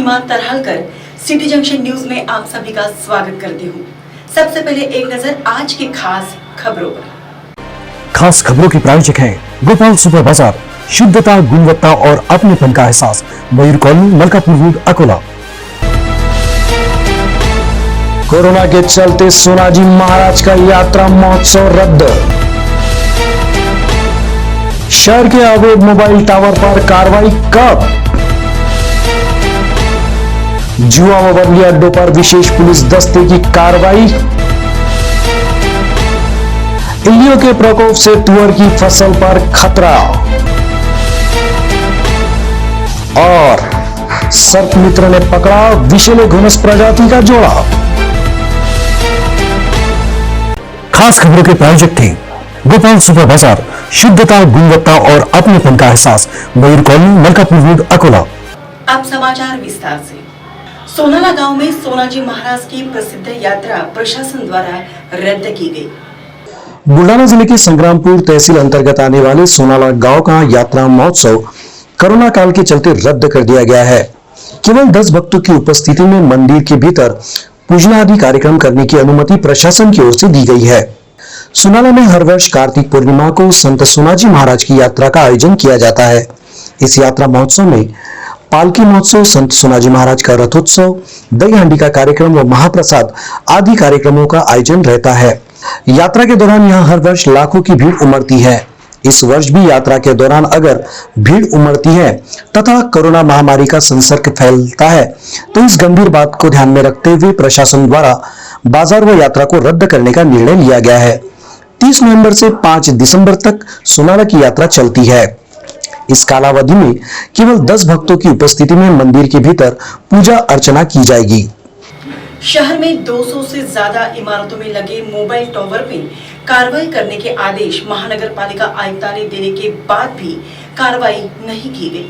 सीमा तरहालकर city junction news में आप सभी का स्वागत करती हूँ। सबसे पहले एक नजर आज की खास खबरों पर। खास खबरों की प्रायोजक है गोपाल सुपर बाजार, शुद्धता, गुणवत्ता और अपनेपन का एहसास, Mayur colony, Malkapur road, Akola. Corona के चलते सोनाजी महाराज का यात्रा महोत्सव रद्द। शहर के अवैध मोबाइल टावर पर कार्रवाई कब? जुआ व बदली अड्डों पर विशेष पुलिस दस्ते की कार्रवाई। इल्लियों के प्रकोप से तुअर की फसल पर खतरा। और सर्प मित्र ने पकड़ा विषैले घुनस प्रजाति का जोड़ा। खास खबरों के प्रायोजक थे गोपाल सुपर बाजार, शुद्धता, गुणवत्ता और अपनेपन का एहसास, मयूर कॉलोनी, मलकापुर रोड, अकोला। अब समाचार विस्तार से। सोनाला गांव में सोनाजी महाराज की प्रसिद्ध यात्रा प्रशासन द्वारा रद्द की गई। बुल्डाना जिले के संग्रामपुर तहसील अंतर्गत आने वाले सोनाला गांव का यात्रा महोत्सव कोरोना काल के चलते रद्द कर दिया गया है। केवल 10 भक्तों की उपस्थिति में मंदिर के भीतर पूजना आदि कार्यक्रम करने की अनुमति प्रशासन की ओर से दी गई है। सोनाला में हर वर्ष कार्तिक पूर्णिमा को संत सोनाजी महाराज की यात्रा का आयोजन किया जाता है। इस यात्रा महोत्सव में पालकी महोत्सव, संत सोनाजी महाराज का रथोत्सव, दही हांडी का कार्यक्रम व महाप्रसाद आदि कार्यक्रमों का आयोजन रहता है। यात्रा के दौरान यहाँ हर वर्ष लाखों की भीड़ उमड़ती है। इस वर्ष भी यात्रा के दौरान अगर भीड़ उमड़ती है तथा कोरोना महामारी का संसर्ग फैलता है तो इस गंभीर बात को ध्यान में रखते हुए प्रशासन द्वारा बाजार व यात्रा को रद्द करने का निर्णय लिया गया है। 30 नवंबर से 5 दिसंबर तक सोनाला की यात्रा चलती है। इस कालावधि में केवल 10 भक्तों की उपस्थिति में मंदिर के भीतर पूजा अर्चना की जाएगी। शहर में 200 से ज्यादा इमारतों में लगे मोबाइल टावर में कार्रवाई करने के आदेश महानगर पालिका आयुक्तालय ने देने के बाद भी कार्रवाई नहीं की गई।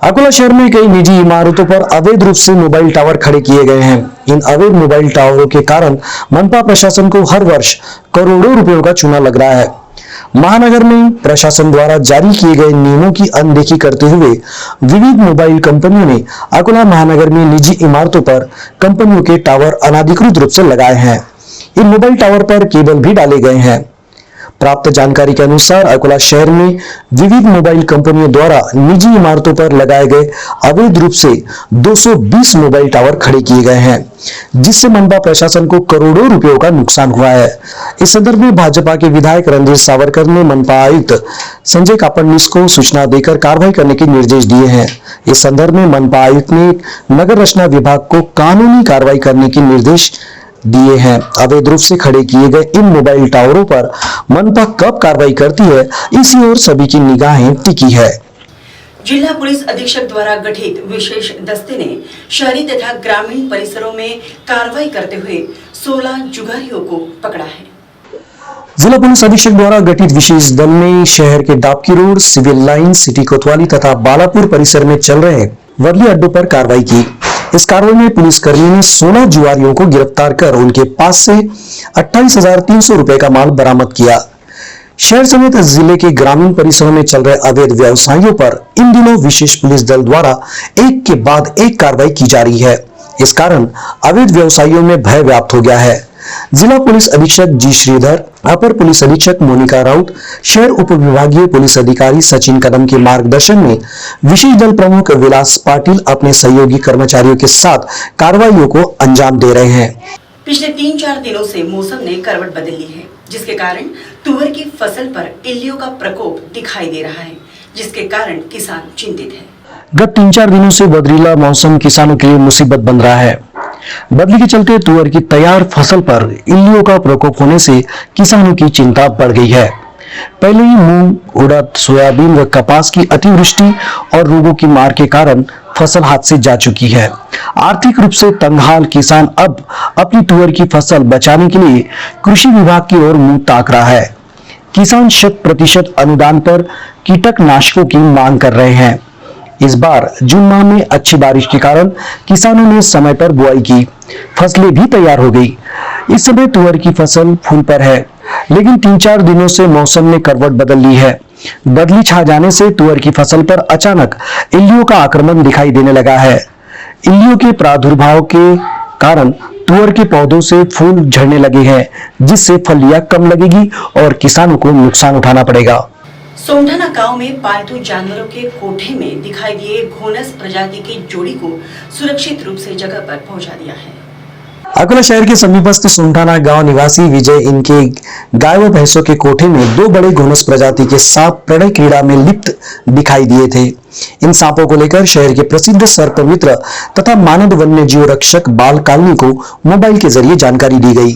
अकोला शहर में कई निजी इमारतों पर अवैध रूप से मोबाइल टावर खड़े किए गए हैं। इन अवैध मोबाइल टावरों के कारण मनपा प्रशासन को हर वर्ष करोड़ों रुपयों का चूना लग रहा है। महानगर में प्रशासन द्वारा जारी किए गए नियमों की अनदेखी करते हुए विविध मोबाइल कंपनियों ने अकोला महानगर में निजी इमारतों पर कंपनियों के टावर अनाधिकृत रूप से लगाए हैं। इन मोबाइल टावर पर केबल भी डाले गए हैं। प्राप्त जानकारी के अनुसार अकोला शहर में विविध मोबाइल कंपनियों द्वारा निजी इमारतों पर लगाए गए अवैध रूप से 220 मोबाइल टावर खड़े किए गए हैं, जिससे मनपा प्रशासन को करोड़ों रुपयों का नुकसान हुआ है। इस संदर्भ में भाजपा के विधायक रणधीर सावरकर ने मनपा आयुक्त संजय कापड़नीस को सूचना देकर कार्रवाई करने के निर्देश दिए हैं। इस संदर्भ में मनपा आयुक्त ने नगर रचना विभाग को कानूनी कार्रवाई करने के निर्देश दिए हैं। अवैध रूप से खड़े किए गए इन मोबाइल टावरों पर मनपा कब कार्रवाई करती है, इसी ओर सभी की निगाहें टिकी है। जिला पुलिस अधीक्षक द्वारा गठित विशेष दस्ते ने शहरी तथा ग्रामीण परिसरों में कार्रवाई करते हुए 16 जुगारियों को पकड़ा है। जिला पुलिस अधीक्षक द्वारा गठित विशेष दल ने शहर के Dabki road, civil line, city कोतवाली तथा बालापुर परिसर में चल रहे वर्ली अड्डों पर कार्रवाई की। इस कार्रवाई में पुलिस कर्मियों ने 16 जुआरियों को गिरफ्तार कर उनके पास से 28,300 रुपए का माल बरामद किया। शहर समेत जिले के ग्रामीण परिसरों में चल रहे अवैध व्यवसायियों पर इन दिनों विशेष पुलिस दल द्वारा एक के बाद एक कार्रवाई की जा रही है। इस कारण अवैध व्यवसायियों में भय व्याप्त हो गया है। जिला पुलिस अधीक्षक जी श्रीधर, अपर पुलिस अधीक्षक मोनिका राउत, शहर उप विभागीय पुलिस अधिकारी सचिन कदम के मार्गदर्शन में विशेष दल प्रमुख विलास पाटिल अपने सहयोगी कर्मचारियों के साथ कार्रवाइयों को अंजाम दे रहे हैं। पिछले 3-4 दिनों से मौसम ने करवट बदल ली है, जिसके कारण तुअर की फसल पर इल्लियों का प्रकोप दिखाई दे रहा है, जिसके कारण किसान चिंतित है। गत 3-4 दिनों से बदरीला मौसम किसानों के लिए मुसीबत बन रहा है। बदली के चलते तुअर की तैयार फसल पर इल्लियों का प्रकोप होने से किसानों की चिंता बढ़ गई है। पहले ही मूंग, उड़द, सोयाबीन व कपास की अतिवृष्टि और रोगों की मार के कारण फसल हाथ से जा चुकी है। आर्थिक रूप से तंगहाल किसान अब अपनी तुअर की फसल बचाने के लिए कृषि विभाग की ओर मुंह ताक रहा है। किसान 100% अनुदान पर कीटनाशकों की मांग कर रहे हैं। इस बार जून माह में अच्छी बारिश के कारण किसानों ने समय पर बुआई की, फसलें भी तैयार हो गई। इस समय तुअर की फसल फूल पर है। लेकिन 3-4 दिनों से मौसम ने करवट बदल ली है। बदली छा जाने से तुअर की फसल पर अचानक इल्लियों का आक्रमण दिखाई देने लगा है। इल्लियों के प्रादुर्भाव के कारण तुअर के पौधों से फूल झड़ने लगे हैं, जिससे फलियां कम लगेगी और किसानों को नुकसान उठाना पड़ेगा। सोंढाना गांव में पालतू जानवरों के कोठे में दिखाई दिए घोनस प्रजाति की जोड़ी को सुरक्षित रूप से जगह पर पहुंचा दिया है। अकोला शहर के समीपस्थ सुंठाना गांव निवासी विजय इनके गाय व भैंसों के कोठे में 2 बड़े घोनस प्रजाति के सांप प्रणय क्रीड़ा में लिप्त दिखाई दिए थे। इन सांपों को लेकर शहर के प्रसिद्ध सर्प मित्र तथा मानद वन्य जीव रक्षक बाल कालनी को मोबाइल के जरिए जानकारी दी गई,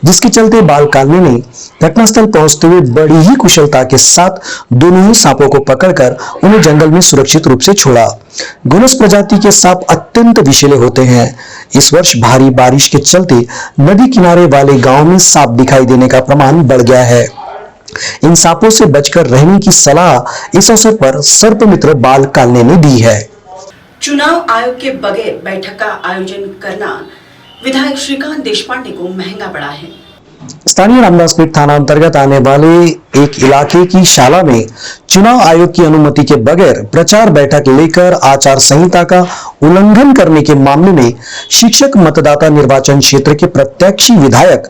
जिसके चलते बाल कालनी ने घटनास्थल पहुंचते हुए बड़ी ही कुशलता के साथ दोनों ही सांपों को पकड़कर उन्हें जंगल में सुरक्षित रूप से छोड़ा। घोनस प्रजाति के सांप अत्यंत विषैले होते हैं। इस वर्ष भारी बारिश के चलते नदी किनारे वाले गांव में सांप दिखाई देने का प्रमाण बढ़ गया है। इन सांपों से बचकर रहने की सलाह इस अवसर पर सर्प मित्र बाल कालने ने दी है। चुनाव आयोग के बगैर बैठक का आयोजन करना विधायक श्रीकांत देशपांडे को महंगा पड़ा है। स्थानीय रामदासपेट थाना अंतर्गत आने वाले एक इलाके की शाला में चुनाव आयोग की अनुमति के बगैर प्रचार बैठक लेकर आचार संहिता का उल्लंघन करने के मामले में शिक्षक मतदाता निर्वाचन क्षेत्र के प्रत्याशी विधायक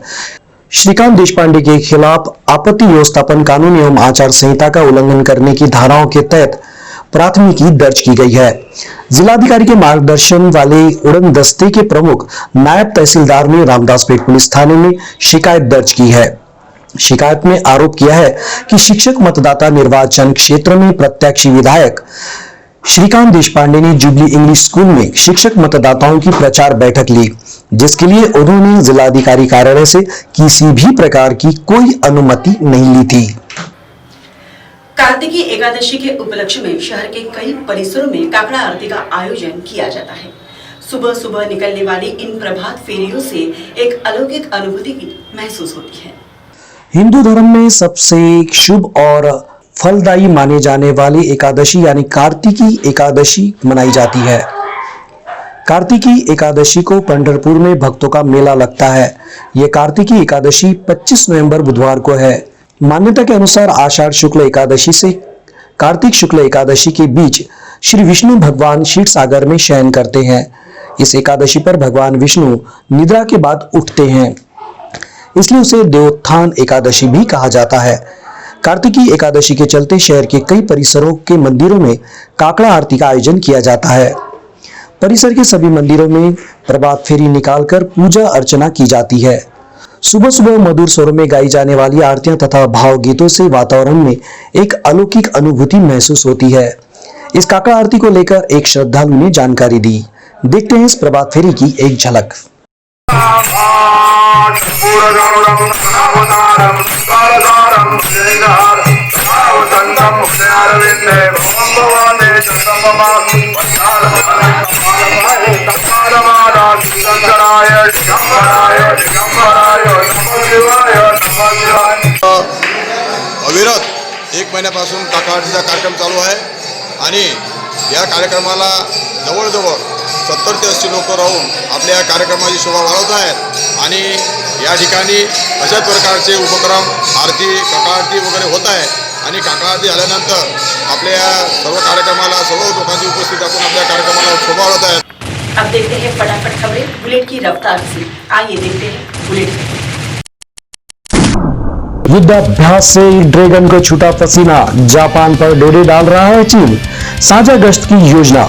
श्रीकांत देशपांडे के खिलाफ आपत्ति व्यवस्थापन कानून एवं आचार संहिता का उल्लंघन करने की धाराओं के तहत प्राथमिकी दर्ज की गई है। जिलाधिकारी के मार्गदर्शन वाले उड़न दस्ते के प्रमुख नायब तहसीलदार ने रामदासपेट पुलिस थाने में शिकायत दर्ज की है। शिकायत में आरोप किया है कि शिक्षक मतदाता निर्वाचन क्षेत्र में प्रत्याशी विधायक श्रीकांत देशपांडे ने जुबली इंग्लिश स्कूल में शिक्षक मतदाताओं की प्रचार बैठक ली, जिसके लिए उन्होंने जिलाधिकारी कार्यालय से किसी भी प्रकार की कोई अनुमति नहीं ली थी। कार्तिकी एकादशी के उपलक्ष्य में शहर के कई परिसरों में काकड़ा आरती का आयोजन किया जाता है। सुबह सुबह निकलने वाली इन प्रभात फेरियों से एक अलौकिक अनुभूति महसूस होती है। हिंदू धर्म में सबसे शुभ और फलदायी माने जाने वाली एकादशी यानी कार्तिकी एकादशी मनाई जाती है। कार्तिकी एकादशी को पंढरपुर में भक्तों का मेला लगता है। यह कार्तिकी एकादशी 25 नवंबर बुधवार को है। मान्यता के अनुसार आषाढ़ शुक्ल एकादशी से कार्तिक शुक्ल एकादशी के बीच श्री विष्णु भगवान क्षीर सागर में शयन करते हैं। इस एकादशी पर भगवान विष्णु निद्रा के बाद उठते हैं, इसलिए उसे देवोत्थान एकादशी भी कहा जाता है। कार्तिकी एकादशी के चलते शहर के कई परिसरों के मंदिरों में काकड़ा आरती का आयोजन किया जाता है। परिसर के सभी मंदिरों में प्रभात फेरी निकालकर पूजा अर्चना की जाती है। सुबह सुबह मधुर स्वरों में गाई जाने वाली आरतियां तथा भावगीतों से वातावरण में एक अलौकिक अनुभूति महसूस होती है। इस काकड़ा आरती को लेकर एक श्रद्धालु ने जानकारी दी। देखते हैं इस प्रभात फेरी की एक झलक। अविरत 1 महिन्यापासून काकड़ा आरतीचा कार्यक्रम चालू आहे आणि या कार्यक्रमाला जवळजवळ 70 ते 80 लोक राहून आपल्या या कार्यक्रमाची शोभा वाढवत आहेत आणि या ठिकाणी अशा प्रकारचे उपक्रम आरती काकड़ा आरती वगैरे होत आहे आणि काकड़ा आरती झाल्यानंतर आपल्या या सर्व कार्यक्रमाला सर्व लोकांची उपस्थित आपण आपल्या कार्यक्रमाला शोभा वाढवत आहेत। अब देखते हैं फटाफट खबरें बुलेट की रफ्तार से। आइए देखते हैं बुलेट। युद्धाभ्यास से ड्रैगन को छूटा पसीना, जापान पर डोरे डाल रहा है चीन, साझा गश्त की योजना।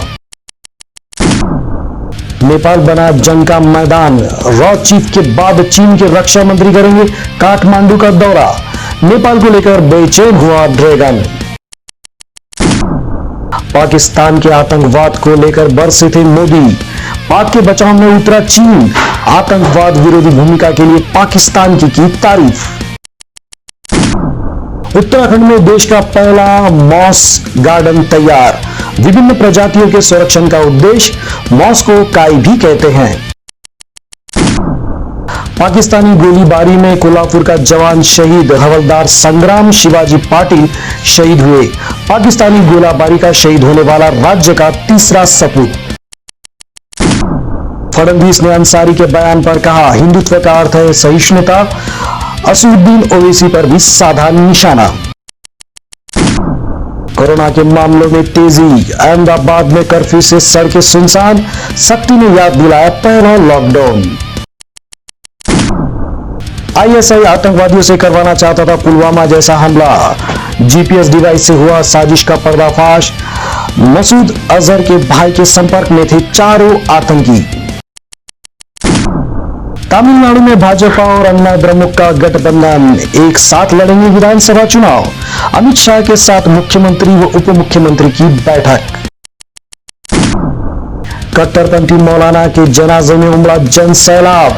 नेपाल बना जंग का मैदान, रॉ चीफ के बाद चीन के रक्षा मंत्री करेंगे काठमांडू का दौरा, नेपाल को लेकर बेचैन हुआ ड्रैगन। पाकिस्तान के आतंकवाद को लेकर बरसे थे मोदी, पाक के बचाव में उतरा चीन, आतंकवाद विरोधी भूमिका के लिए पाकिस्तान की तारीफ। उत्तराखंड में देश का पहला मॉस गार्डन तैयार, विभिन्न प्रजातियों के संरक्षण का उद्देश्य, मॉस को काई भी कहते हैं। पाकिस्तानी गोलीबारी में कोल्हापुर का जवान शहीद, हवलदार संग्राम शिवाजी पाटिल शहीद हुए, पाकिस्तानी गोलीबारी का शहीद होने वाला राज्य का तीसरा सपूत। फडणवीस ने अंसारी के बयान पर कहा, हिंदुत्व का अर्थ है सहिष्णुता, असुद्दीन ओवैसी पर भी साधा निशाना। कोरोना के मामलों में तेजी, अहमदाबाद में कर्फ्यू से सड़कें सुनसान, सख्ती ने याद दिलाया पहला लॉकडाउन। आईएसआई आतंकवादियों से करवाना चाहता था पुलवामा जैसा हमला, जीपीएस डिवाइस से हुआ साजिश का पर्दाफाश। मसूद अजहर के भाई के संपर्क में थे चारों आतंकी। तमिलनाडु में भाजपा और अन्ना द्रमुक का गठबंधन, एक साथ लड़ेंगे विधानसभा चुनाव। अमित शाह के साथ मुख्यमंत्री व उप मुख्यमंत्री की बैठक। कट्टरपंथी मौलाना के जनाजे में उमड़ा जन सैलाब।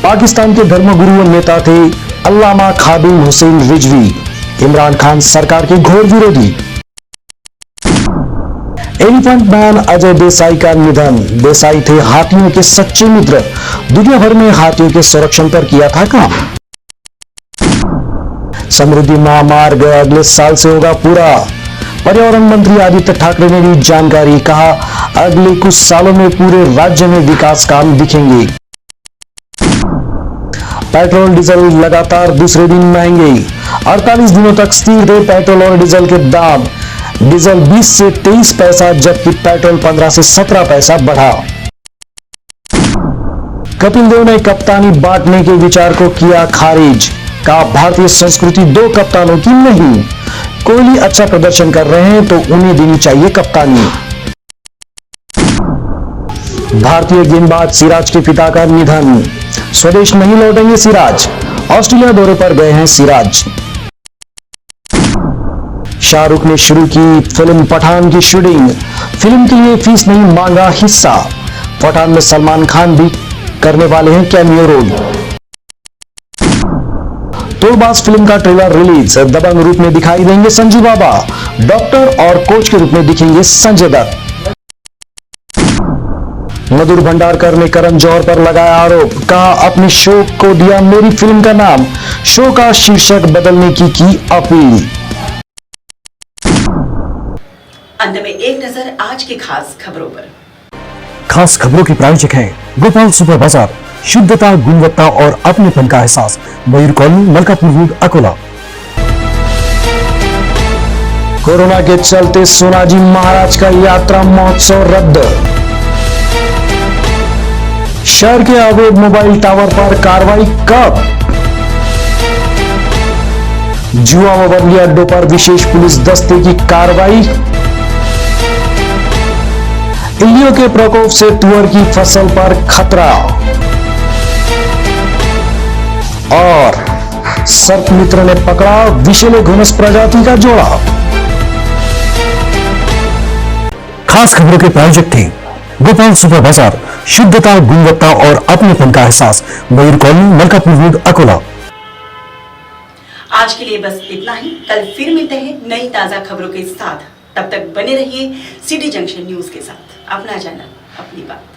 पाकिस्तान के धर्मगुरु व नेता थे अल्लामा खादिम हुसैन रिजवी, इमरान खान सरकार के घोर विरोधी। एलिफेंट मैन अजय देसाई का निधन। देसाई थे हाथियों के सच्चे मित्र, दुनिया भर में हाथियों के संरक्षण पर किया था काम। समृद्धि महामार्ग अगले साल से होगा पूरा। पर्यावरण मंत्री आदित्य ठाकरे ने दी जानकारी, कहा अगले कुछ सालों में पूरे राज्य में विकास काम दिखेंगे। पेट्रोल डीजल लगातार दूसरे दिन महंगे, 48 दिनों तक स्थिर रहे पेट्रोल और डीजल के दाम। डीजल 20 से 23 पैसा जबकि पेट्रोल 15 से 17 पैसा बढ़ा। कपिल देव ने कप्तानी बांटने के विचार को किया खारिज, कहा भारतीय संस्कृति दो कप्तानों की नहीं। कोहली अच्छा प्रदर्शन कर रहे हैं तो उन्हें देनी चाहिए कप्तानी। भारतीय गेंदबाज सिराज के पिता का निधन, स्वदेश नहीं लौटेंगे सिराज, ऑस्ट्रेलिया दौरे पर गए हैं सिराज। शाहरुख ने शुरू की फिल्म पठान की शूटिंग, फिल्म के लिए फीस नहीं मांगा हिस्सा। पठान में सलमान खान भी करने वाले हैं कैमियो रोल। तोड़बाज फिल्म का ट्रेलर रिलीज, दबंग रूप में दिखाई देंगे संजू बाबा, डॉक्टर और कोच के रूप में दिखेंगे संजय दत्त। मधुर भंडारकर ने करण जौहर पर लगाया आरोप, कहा अपने शो को दिया मेरी फिल्म का नाम, शो का शीर्षक बदलने की अपील। अंत में एक नजर आज की खास खबरों पर। खास खबरों के प्रायोजक हैं गोपाल सुपर बाजार, शुद्धता, गुणवत्ता और अपनेपन का एहसास, Mayur colony, Malkapur road, Akola. Corona के चलते सोनाजी महाराज का यात्रा महोत्सव रद्द। शहर के अवैध मोबाइल टावर पर कार्रवाई कब? जुआ व बदली अड्डों पर विशेष पुलिस दस्ते की कार्रवाई। इल्लियों के प्रकोप से तुअर की फसल पर खतरा। और सर्प मित्र ने पकड़ा विषैले घुनस प्रजाति का जोड़ा। खास खबरों के प्रायोजक थे गोपाल सुपर बाजार, शुद्धता, गुणवत्ता और अपनेपन का एहसास, मयूर कॉलोनी, मलकापुर रोड, अकोला। आज के लिए बस इतना ही। कल फिर मिलते हैं नई ताजा खबरों के साथ। तब तक बने रहिए सिटी जंक्शन न्यूज के साथ। अपना चैनल, अपनी बात।